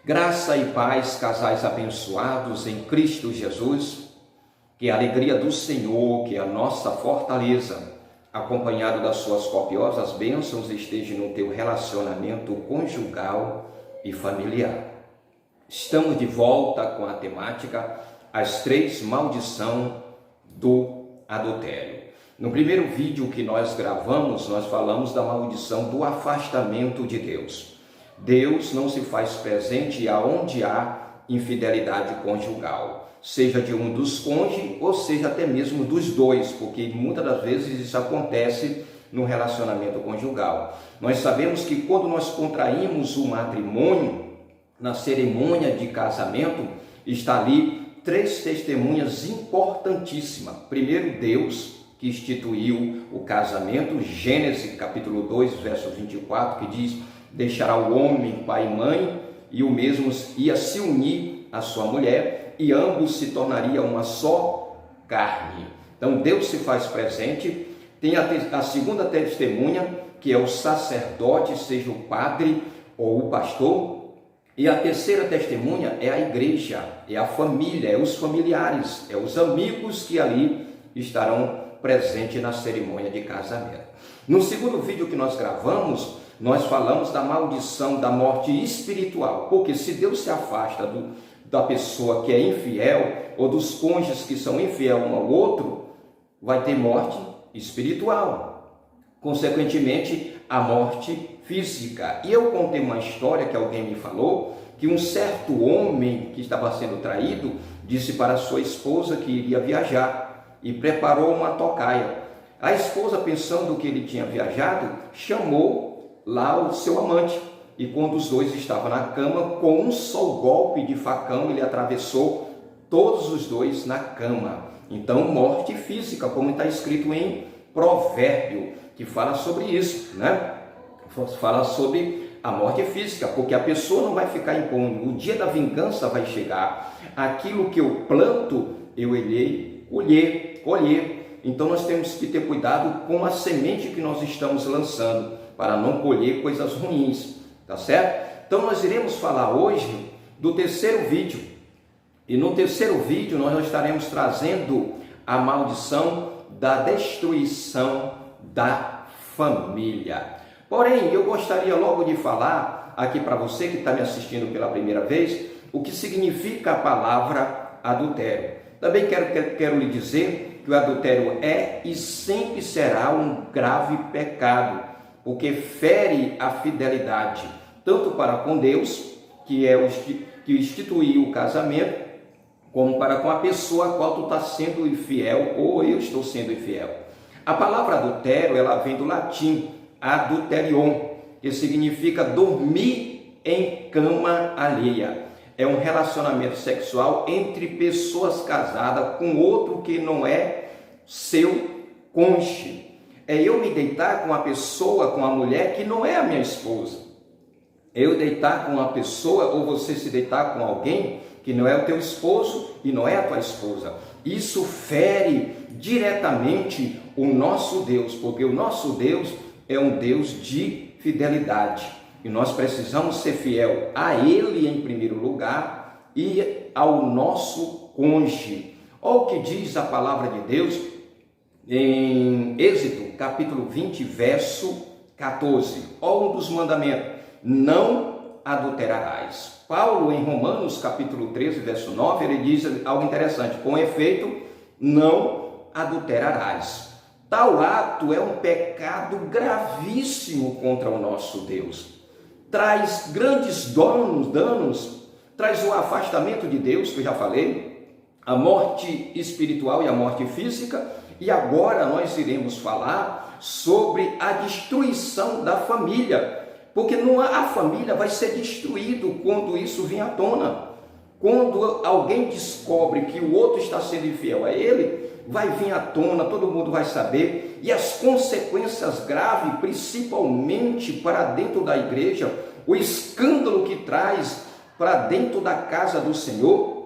Graça e paz, casais abençoados em Cristo Jesus, que a alegria do Senhor, que a nossa fortaleza, acompanhado das suas copiosas bênçãos, esteja no teu relacionamento conjugal e familiar. Estamos de volta com a temática As Três Maldições do Adultério. No primeiro vídeo que nós gravamos, nós falamos da maldição do afastamento de Deus. Deus não se faz presente aonde há infidelidade conjugal, seja de um dos cônjuges ou seja até mesmo dos dois, porque muitas das vezes isso acontece no relacionamento conjugal. Nós sabemos que quando nós contraímos o matrimônio, na cerimônia de casamento, está ali três testemunhas importantíssimas. Primeiro, Deus, que instituiu o casamento, Gênesis capítulo 2, verso 24, que diz: deixará o homem pai e mãe, e o mesmo ia se unir à sua mulher, e ambos se tornariam uma só carne. Então Deus se faz presente. Tem a segunda testemunha, que é o sacerdote, seja o padre ou o pastor. E a terceira testemunha é a igreja, é a família, é os familiares, é os amigos que ali estarão presentes na cerimônia de casamento. No segundo vídeo que nós gravamos, nós falamos da maldição da morte espiritual, porque se Deus se afasta da pessoa que é infiel, ou dos cônjuges que são infiel um ao outro, vai ter morte espiritual, consequentemente a morte física. E eu contei uma história que alguém me falou, que um certo homem que estava sendo traído, disse para sua esposa que iria viajar, e preparou uma tocaia. A esposa, pensando que ele tinha viajado, chamou lá o seu amante, e quando os dois estavam na cama, com um só golpe de facão, ele atravessou todos os dois na cama. Então, morte física, como está escrito em Provérbio, que fala sobre isso, né? Fala sobre a morte física, porque a pessoa não vai ficar impune. O dia da vingança vai chegar. Aquilo que eu planto, eu irei colher. Então, nós temos que ter cuidado com a semente que nós estamos lançando, para não colher coisas ruins, tá certo? Então nós iremos falar hoje do terceiro vídeo, e no terceiro vídeo nós estaremos trazendo a maldição da destruição da família. Porém, eu gostaria logo de falar aqui para você que está me assistindo pela primeira vez, o que significa a palavra adultério. Também quero lhe dizer que o adultério é e sempre será um grave pecado, porque fere a fidelidade, tanto para com Deus, que instituiu o casamento, como para com a pessoa a qual tu está sendo infiel, ou eu estou sendo infiel. A palavra adultério, ela vem do latim adulterion, que significa dormir em cama alheia. É um relacionamento sexual entre pessoas casadas com outro que não é seu cônjuge. É eu me deitar com uma pessoa, com uma mulher que não é a minha esposa. É eu deitar com uma pessoa, ou você se deitar com alguém que não é o teu esposo e não é a tua esposa. Isso fere diretamente o nosso Deus, porque o nosso Deus é um Deus de fidelidade. E nós precisamos ser fiel a Ele em primeiro lugar e ao nosso cônjuge. Olha o que diz a palavra de Deus em Êxodo, capítulo 20, verso 14. Olha um dos mandamentos: não adulterarás. Paulo, em Romanos, capítulo 13, verso 9, ele diz algo interessante: com efeito, não adulterarás. Tal ato é um pecado gravíssimo contra o nosso Deus. Traz grandes danos, traz o afastamento de Deus, que eu já falei, a morte espiritual e a morte física. E agora nós iremos falar sobre a destruição da família, porque a família vai ser destruída quando isso vier à tona. Quando alguém descobre que o outro está sendo infiel a ele, vai vir à tona, todo mundo vai saber, e as consequências graves, principalmente para dentro da igreja, o escândalo que traz para dentro da casa do Senhor.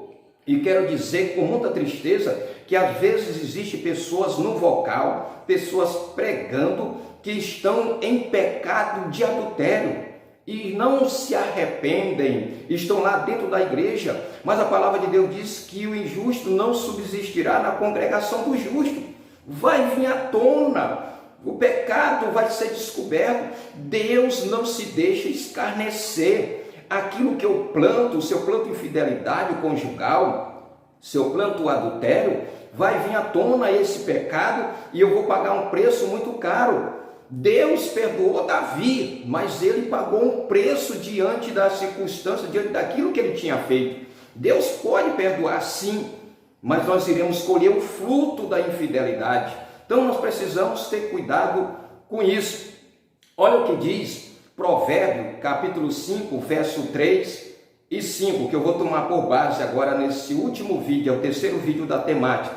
E quero dizer com muita tristeza que às vezes existem pessoas no vocal, pessoas pregando, que estão em pecado de adultério. e não se arrependem, estão lá dentro da igreja, mas a palavra de Deus diz que o injusto não subsistirá na congregação do justo. Vai vir à tona, o pecado vai ser descoberto. Deus não se deixa escarnecer. Aquilo que eu planto, se eu planto infidelidade conjugal, se eu planto adultério, vai vir à tona esse pecado e eu vou pagar um preço muito caro. Deus perdoou Davi, mas ele pagou um preço diante das circunstâncias, diante daquilo que ele tinha feito. Deus pode perdoar sim, mas nós iremos colher o fruto da infidelidade. Então nós precisamos ter cuidado com isso. Olha o que diz Provérbio, capítulo 5, verso 3 e 5, que eu vou tomar por base agora nesse último vídeo, é o terceiro vídeo da temática.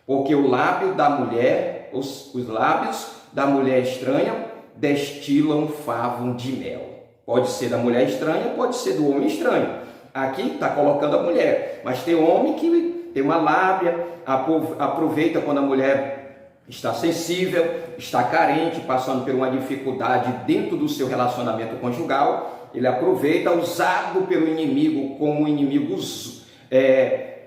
Porque o lábio da mulher, os lábios da mulher estranha destilam favo de mel. Pode ser da mulher estranha, pode ser do homem estranho. Aqui está colocando a mulher, mas tem homem que tem uma lábia, aproveita quando a mulher está sensível, está carente, passando por uma dificuldade dentro do seu relacionamento conjugal. Ele aproveita, usado pelo inimigo, como o inimigo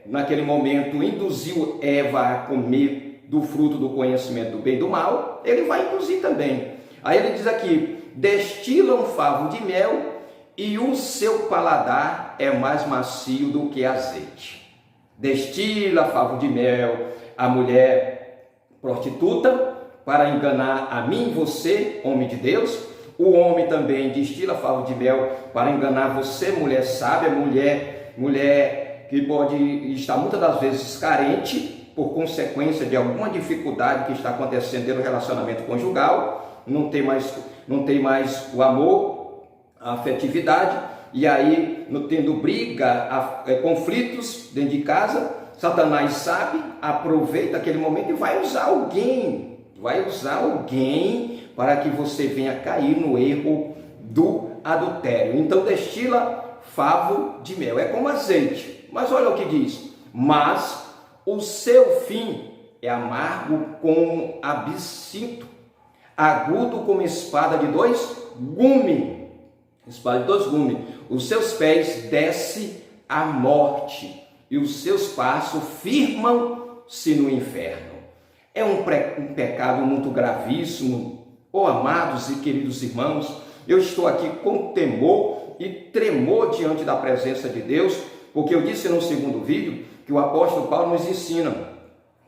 naquele momento induziu Eva a comer do fruto do conhecimento do bem e do mal, ele vai induzir também. Aí ele diz aqui, destila um favo de mel e o seu paladar é mais macio do que azeite. Destila favo de mel a mulher prostituta para enganar a mim e você, homem de Deus. O homem também destila favo de mel para enganar você, mulher sábia, mulher que pode estar muitas das vezes carente, por consequência de alguma dificuldade que está acontecendo no relacionamento conjugal, não tem mais o amor, a afetividade, e aí, tendo briga, conflitos dentro de casa, Satanás sabe, aproveita aquele momento e vai usar alguém para que você venha cair no erro do adultério. Então destila favo de mel, é como azeite, mas olha o que diz, mas o seu fim é amargo como absinto, agudo como espada de dois gumes. Espada de dois gumes. Os seus pés desce à morte e os seus passos firmam-se no inferno. É um pecado muito gravíssimo. Oh, amados e queridos irmãos, eu estou aqui com temor e tremor diante da presença de Deus, porque eu disse no segundo vídeo que o apóstolo Paulo nos ensina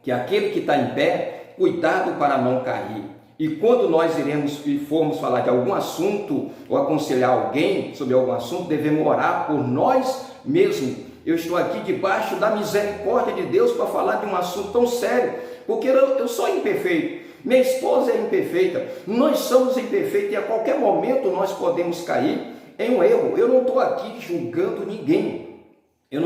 que aquele que está em pé, cuidado para não cair. E quando nós iremos e formos falar de algum assunto ou aconselhar alguém sobre algum assunto, devemos orar por nós mesmos. Eu estou aqui debaixo da misericórdia de Deus para falar de um assunto tão sério, porque eu sou imperfeito, minha esposa é imperfeita, nós somos imperfeitos e a qualquer momento nós podemos cair em um erro. Eu não estou aqui julgando ninguém, eu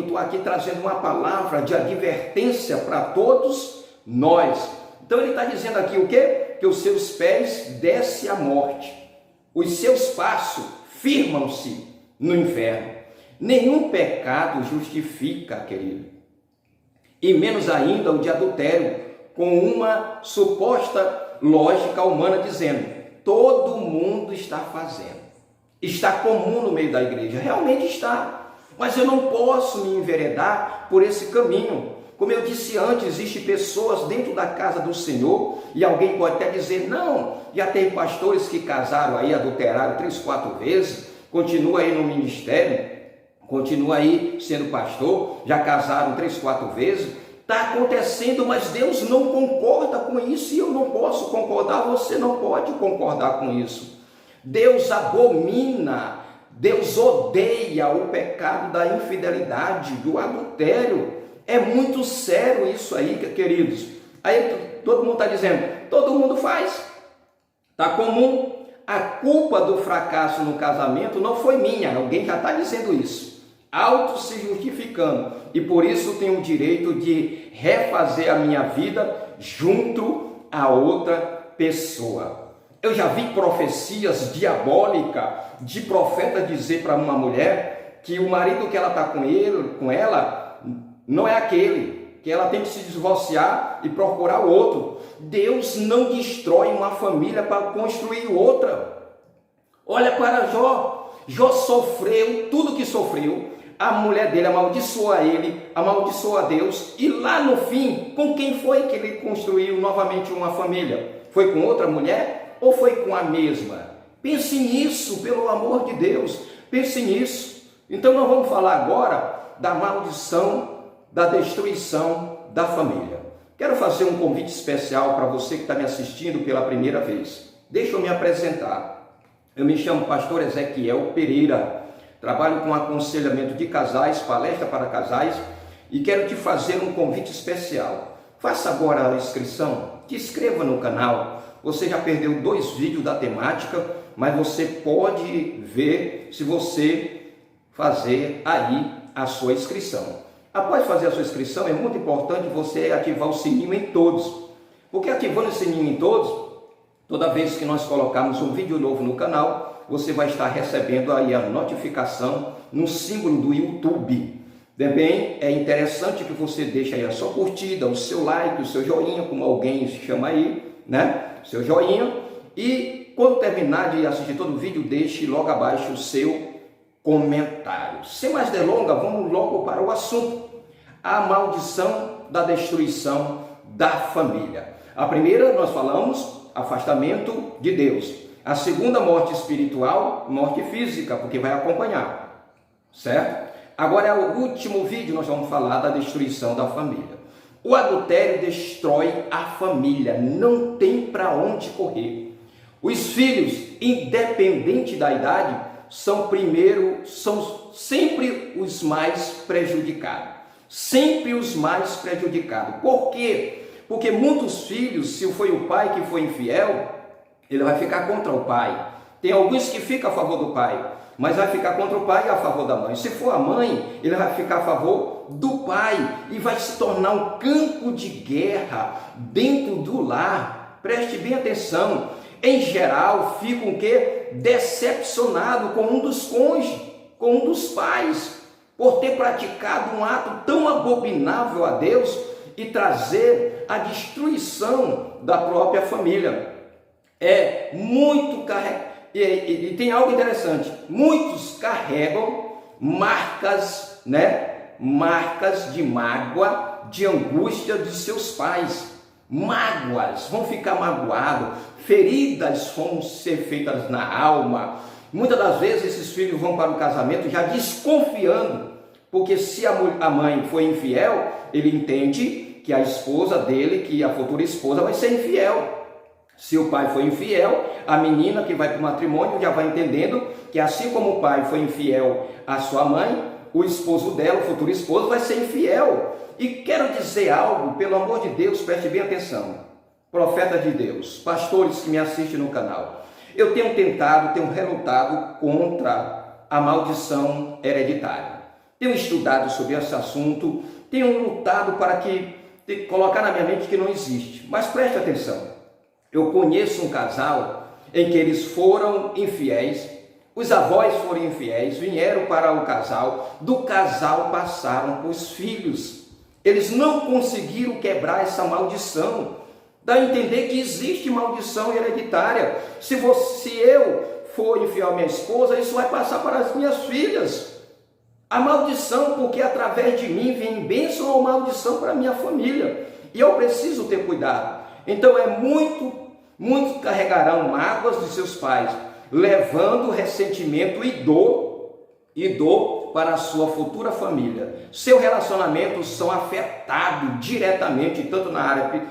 estou aqui trazendo uma palavra de advertência para todos nós. Então ele está dizendo aqui o quê? Que os seus pés descem à morte, os seus passos firmam-se no inferno. Nenhum pecado justifica, querido, e menos ainda o de adultério, com uma suposta lógica humana dizendo, todo mundo está fazendo, está comum no meio da igreja, realmente está, mas eu não posso me enveredar por esse caminho. Como eu disse antes, existem pessoas dentro da casa do Senhor, e alguém pode até dizer, não, já tem pastores que casaram aí, adulteraram 3, 4 vezes, continua aí no ministério, continua aí sendo pastor, já casaram 3, 4 vezes, está acontecendo, mas Deus não concorda com isso, e eu não posso concordar, você não pode concordar com isso. Deus abomina, Deus odeia o pecado da infidelidade, do adultério. É muito sério isso aí, queridos. Aí todo mundo está dizendo, todo mundo faz, está comum. A culpa do fracasso no casamento não foi minha, alguém já está dizendo isso, auto se justificando, e por isso tenho o direito de refazer a minha vida junto a outra pessoa. Eu já vi profecias diabólicas de profeta dizer para uma mulher que o marido que ela está com ela não é aquele, que ela tem que se divorciar e procurar outro. Deus não destrói uma família para construir outra. Olha para Jó. Jó sofreu tudo que sofreu. A mulher dele amaldiçoou a ele, amaldiçoou a Deus. E lá no fim, com quem foi que ele construiu novamente uma família? Foi com outra mulher ou foi com a mesma? Pense nisso, pelo amor de Deus. Pense nisso. Então nós vamos falar agora da maldição, da destruição da família. Quero fazer um convite especial para você que está me assistindo pela primeira vez. Deixa eu me apresentar. Eu me chamo pastor Ezequiel Pereira, trabalho com aconselhamento de casais, palestra para casais, e quero te fazer um convite especial. Faça agora a inscrição, te inscreva no canal. Você já perdeu 2 vídeos da temática, mas você pode ver se você fazer aí a sua inscrição. Após fazer a sua inscrição, é muito importante você ativar o sininho em todos, porque ativando o sininho em todos, toda vez que nós colocarmos um vídeo novo no canal, você vai estar recebendo aí a notificação no símbolo do YouTube. Também é interessante que você deixe aí a sua curtida, o seu like, o seu joinha, como alguém se chama aí, né? Seu joinha. E quando terminar de assistir todo o vídeo, deixe logo abaixo o seu comentário. Sem mais delongas, vamos logo para o assunto. A maldição da destruição da família. A primeira, nós falamos, afastamento de Deus. A segunda, morte espiritual, morte física, porque vai acompanhar, certo? Agora é o último vídeo, nós vamos falar da destruição da família. O adultério destrói a família, não tem para onde correr. Os filhos, independente da idade, são sempre os mais prejudicados. Sempre os mais prejudicados. Por quê? Porque muitos filhos, se foi o pai que foi infiel, ele vai ficar contra o pai. Tem alguns que ficam a favor do pai, mas vai ficar contra o pai e a favor da mãe. Se for a mãe, ele vai ficar a favor do pai e vai se tornar um campo de guerra dentro do lar. Preste bem atenção. Em geral, ficam o quê? Decepcionado com um dos cônjuges, com um dos pais, por ter praticado um ato tão abominável a Deus e trazer a destruição da própria família. É muito carregado. E tem algo interessante, muitos carregam marcas, marcas de mágoa, de angústia de seus pais. Mágoas, vão ficar magoados, feridas vão ser feitas na alma. Muitas das vezes esses filhos vão para o casamento já desconfiando, porque se a mãe foi infiel, ele entende que a esposa dele, que a futura esposa vai ser infiel. Se o pai foi infiel, a menina que vai para o matrimônio já vai entendendo que assim como o pai foi infiel à sua mãe, o esposo dela, o futuro esposo, vai ser infiel. E quero dizer algo, pelo amor de Deus, preste bem atenção. Profeta de Deus, pastores que me assistem no canal, eu tenho relutado contra a maldição hereditária. Tenho estudado sobre esse assunto, tenho lutado para colocar na minha mente que não existe. Mas preste atenção. Eu conheço um casal em que eles foram infiéis, os avós foram infiéis, vieram para o casal, do casal passaram para os filhos. Eles não conseguiram quebrar essa maldição. Dá a entender que existe maldição hereditária. Se eu for infiel à minha esposa, isso vai passar para as minhas filhas. A maldição, porque através de mim vem bênção ou maldição para a minha família. E eu preciso ter cuidado. Então muitos carregarão mágoas de seus pais, levando ressentimento e dor para a sua futura família. Seus relacionamentos são afetados diretamente, tanto na área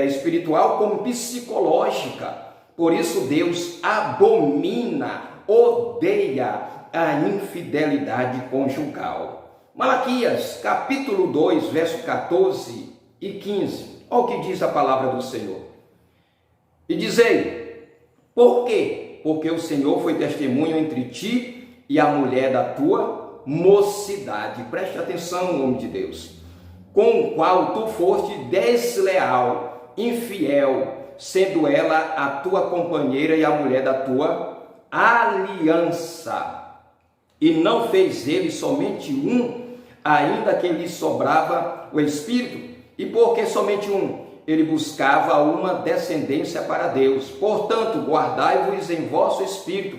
espiritual como psicológica. Por isso Deus abomina, odeia a infidelidade conjugal. Malaquias, capítulo 2, verso 14 e 15. Olha o que diz a palavra do Senhor. E dizei, por quê? Porque o Senhor foi testemunho entre ti e a mulher da tua mocidade. Preste atenção, homem de Deus. Com o qual tu foste desleal, infiel, sendo ela a tua companheira e a mulher da tua aliança. E não fez ele somente um, ainda que lhe sobrava o espírito. E porque somente um? Ele buscava uma descendência para Deus. Portanto, guardai-vos em vosso espírito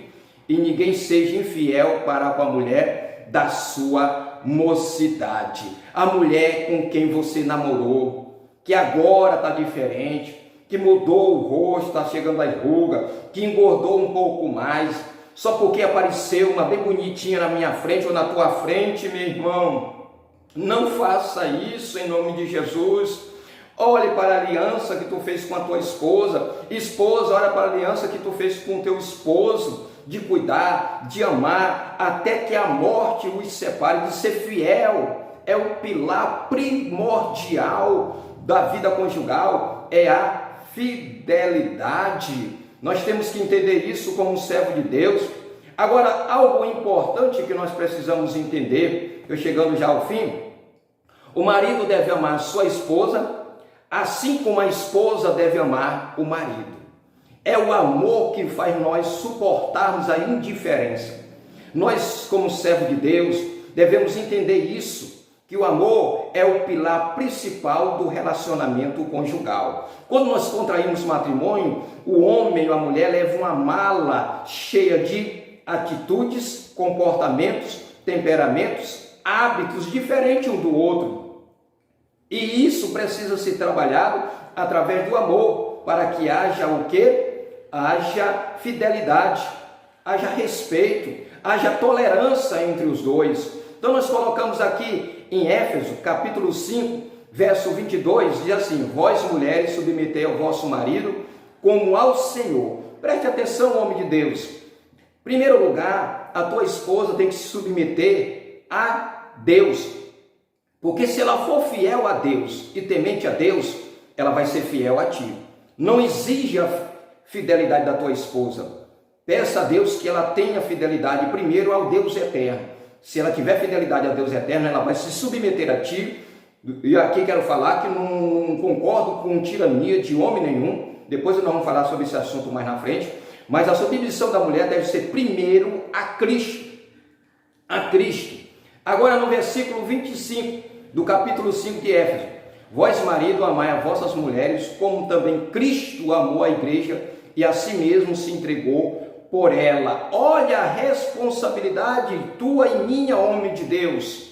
e ninguém seja infiel para com a mulher da sua mocidade. A mulher com quem você namorou, que agora está diferente, que mudou o rosto, está chegando a ruga, que engordou um pouco mais, só porque apareceu uma bem bonitinha na minha frente ou na tua frente, meu irmão. Não faça isso em nome de Jesus. Olhe para a aliança que tu fez com a tua esposa. Esposa, olha para a aliança que tu fez com o teu esposo, de cuidar, de amar, até que a morte os separe, de ser fiel. É o pilar primordial da vida conjugal, é a fidelidade. Nós temos que entender isso como servo de Deus. Agora, algo importante que nós precisamos entender, eu chegando já ao fim, o marido deve amar sua esposa, assim como a esposa deve amar o marido. É o amor que faz nós suportarmos a indiferença. Nós, como servo de Deus, devemos entender isso, que o amor é o pilar principal do relacionamento conjugal. Quando nós contraímos matrimônio, o homem ou a mulher leva uma mala cheia de atitudes, comportamentos, temperamentos, hábitos diferentes um do outro. E isso precisa ser trabalhado através do amor, para que haja o quê? Haja fidelidade, haja respeito, haja tolerância entre os dois. Então nós colocamos aqui em Éfeso, capítulo 5, verso 22, diz assim: vós mulheres submetei ao vosso marido como ao Senhor. Preste atenção, homem de Deus. Em primeiro lugar, a tua esposa tem que se submeter a Deus, porque se ela for fiel a Deus e temente a Deus, ela vai ser fiel a ti. Não exija a fidelidade da tua esposa. Peça a Deus que ela tenha fidelidade primeiro ao Deus eterno. Se ela tiver fidelidade a Deus eterno, ela vai se submeter a ti. E aqui quero falar que não concordo com tirania de homem nenhum. Depois nós vamos falar sobre esse assunto mais na frente. Mas a submissão da mulher deve ser primeiro a Cristo. A Cristo. Agora no versículo 25 do capítulo 5 de Éfeso: vós, marido, amai as vossas mulheres, como também Cristo amou a igreja e a si mesmo se entregou por ela. Olha a responsabilidade tua e minha, homem de Deus,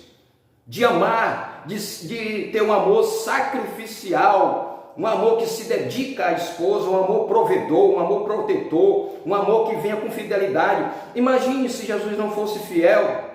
de amar, de ter um amor sacrificial, um amor que se dedica à esposa, um amor provedor, um amor protetor, um amor que venha com fidelidade. Imagine se Jesus não fosse fiel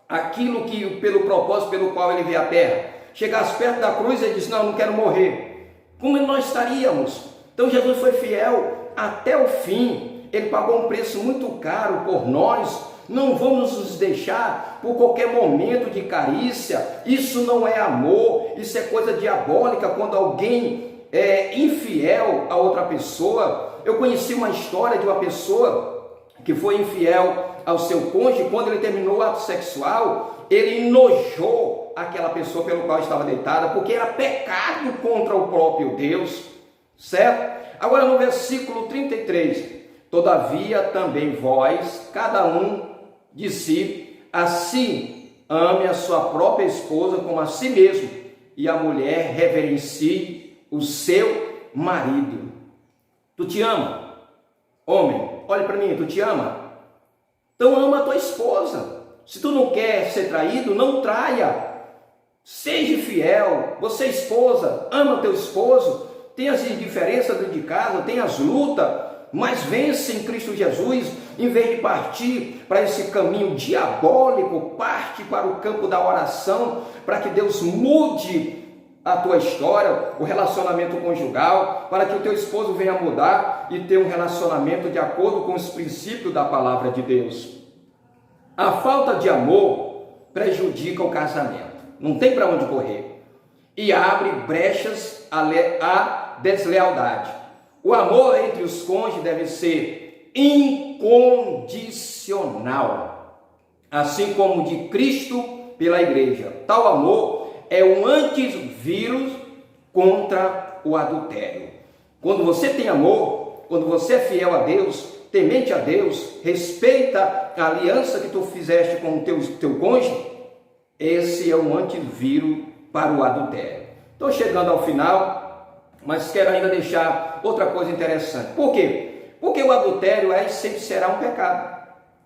àquilo que, pelo propósito pelo qual ele veio à terra. Chegasse perto da cruz e disse: não quero morrer. Como nós estaríamos? Então Jesus foi fiel até o fim. Ele pagou um preço muito caro por nós. Não vamos nos deixar por qualquer momento de carícia. Isso não é amor, isso é coisa diabólica. Quando alguém é infiel a outra pessoa. Eu conheci uma história de uma pessoa que foi infiel ao seu cônjuge. Quando ele terminou o ato sexual, ele enojou aquela pessoa pelo qual estava deitada, porque era pecado contra o próprio Deus, certo? Agora no versículo 33, todavia também vós, cada um de si, assim ame a sua própria esposa como a si mesmo, e a mulher reverencie o seu marido. Tu te ama? Homem, olha para mim, tu te ama? Então ama a tua esposa. Se tu não quer ser traído, não traia. Seja fiel. Você, esposa, ama teu esposo. Tem as indiferenças dentro de casa, tem as lutas, mas vence em Cristo Jesus. Em vez de partir para esse caminho diabólico, parte para o campo da oração, para que Deus mude a tua história, o relacionamento conjugal, para que o teu esposo venha mudar e ter um relacionamento de acordo com os princípios da palavra de Deus. A falta de amor prejudica o casamento, não tem para onde correr, e abre brechas à deslealdade. O amor entre os cônjuges deve ser incondicional, assim como de Cristo pela igreja. Tal amor é um antivírus contra o adultério. Quando você tem amor, quando você é fiel a Deus, temente a Deus, respeita a aliança que tu fizeste com o teu cônjuge, esse é um antivírus para o adultério. Estou chegando ao final, mas quero ainda deixar outra coisa interessante. Por quê? Porque o adultério sempre será um pecado.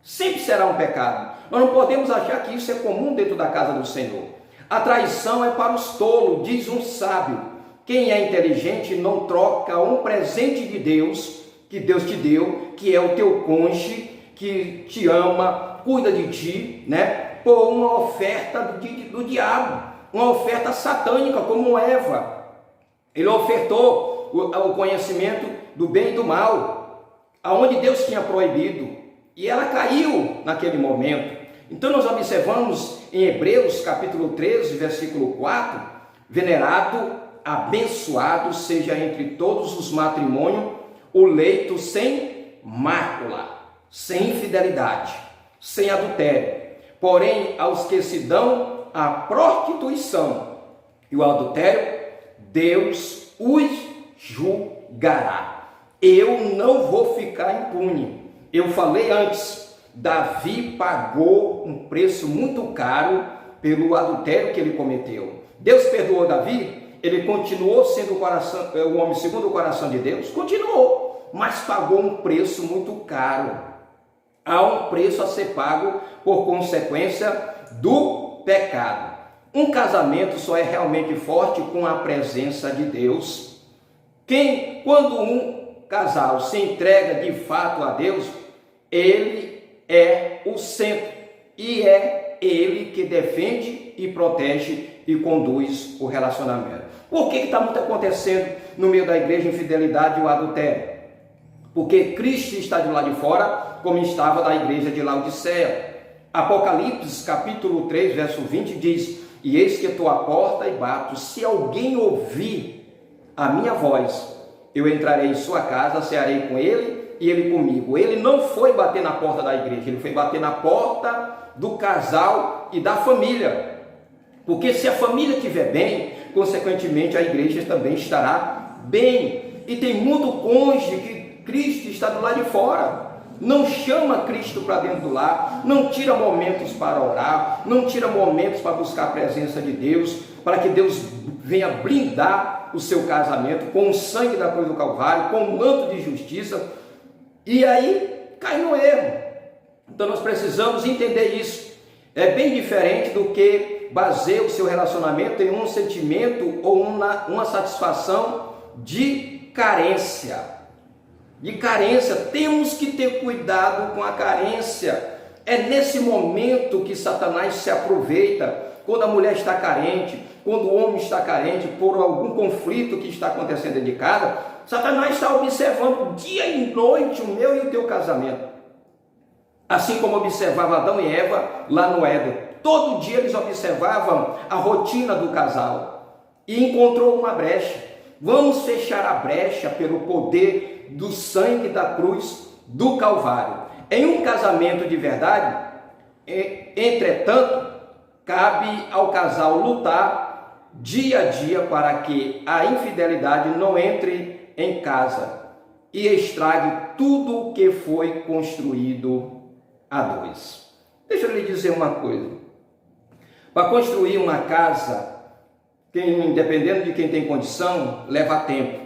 Sempre será um pecado. Nós não podemos achar que isso é comum dentro da casa do Senhor. A traição é para os tolos, diz um sábio. Quem é inteligente não troca um presente de Deus, que Deus te deu, que é o teu cônjuge, que te ama, cuida de ti, né? Por uma oferta do diabo, uma oferta satânica, como Eva. Ele ofertou o conhecimento do bem e do mal, aonde Deus tinha proibido, e ela caiu naquele momento. Então nós observamos em Hebreus capítulo 13, versículo 4, venerado, abençoado seja entre todos os matrimônios o leito sem mácula, sem infidelidade, sem adultério. Porém, aos que se dão à prostituição e o adultério, Deus os julgará. Eu não vou ficar impune. Eu falei antes, Davi pagou um preço muito caro pelo adultério que ele cometeu. Deus perdoou Davi? Ele continuou sendo o homem segundo o coração de Deus? Continuou, mas pagou um preço muito caro. Há um preço a ser pago por consequência do pecado. Um casamento só é realmente forte com a presença de Deus. Quando um casal se entrega de fato a Deus, ele é o centro e é ele que defende e protege e conduz o relacionamento. Por que está muito acontecendo no meio da igreja infidelidade e o adultério? Porque Cristo está de lá de fora, como estava da igreja de Laodiceia. Apocalipse capítulo 3, verso 20 diz: e eis que estou à porta e bato, se alguém ouvir a minha voz, eu entrarei em sua casa, cearei com ele e ele comigo. Ele não foi bater na porta da igreja, ele foi bater na porta do casal e da família. Porque se a família estiver bem, consequentemente a igreja também estará bem. E tem muito cônjuge que Cristo está do lado de fora, não chama Cristo para dentro do lar, não tira momentos para orar, não tira momentos para buscar a presença de Deus, para que Deus venha blindar o seu casamento com o sangue da cruz do Calvário, com o manto de justiça, e aí cai no erro. Então nós precisamos entender isso. É bem diferente do que baseia o seu relacionamento em um sentimento ou uma satisfação de carência. Temos que ter cuidado com a carência. É nesse momento que Satanás se aproveita, quando a mulher está carente, quando o homem está carente por algum conflito que está acontecendo dentro de casa. Satanás está observando dia e noite o meu e o teu casamento, assim como observava Adão e Eva lá no Éden. Todo dia eles observavam a rotina do casal e encontrou uma brecha. Vamos fechar a brecha pelo poder do sangue da cruz do Calvário. Em um casamento de verdade, entretanto, cabe ao casal lutar dia a dia para que a infidelidade não entre em casa e estrague tudo o que foi construído a dois. Deixa eu lhe dizer uma coisa. Para construir uma casa, dependendo de quem tem condição, leva tempo.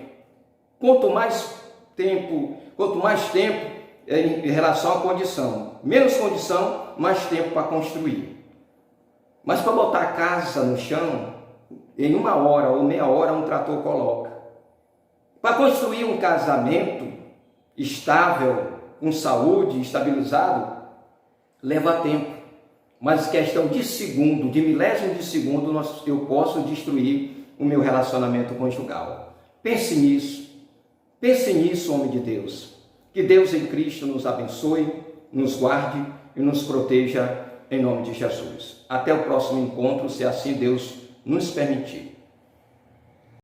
Quanto mais tempo em relação à condição, menos condição, mais tempo para construir. Mas para botar a casa no chão, em 1 hora ou meia hora um trator coloca. Para construir um casamento estável, com saúde, estabilizado, leva tempo. Mas questão de segundo, de milésimo de segundo, eu posso destruir o meu relacionamento conjugal. Pense nisso, homem de Deus. Que Deus em Cristo nos abençoe, nos guarde e nos proteja em nome de Jesus. Até o próximo encontro, se assim Deus nos permitir.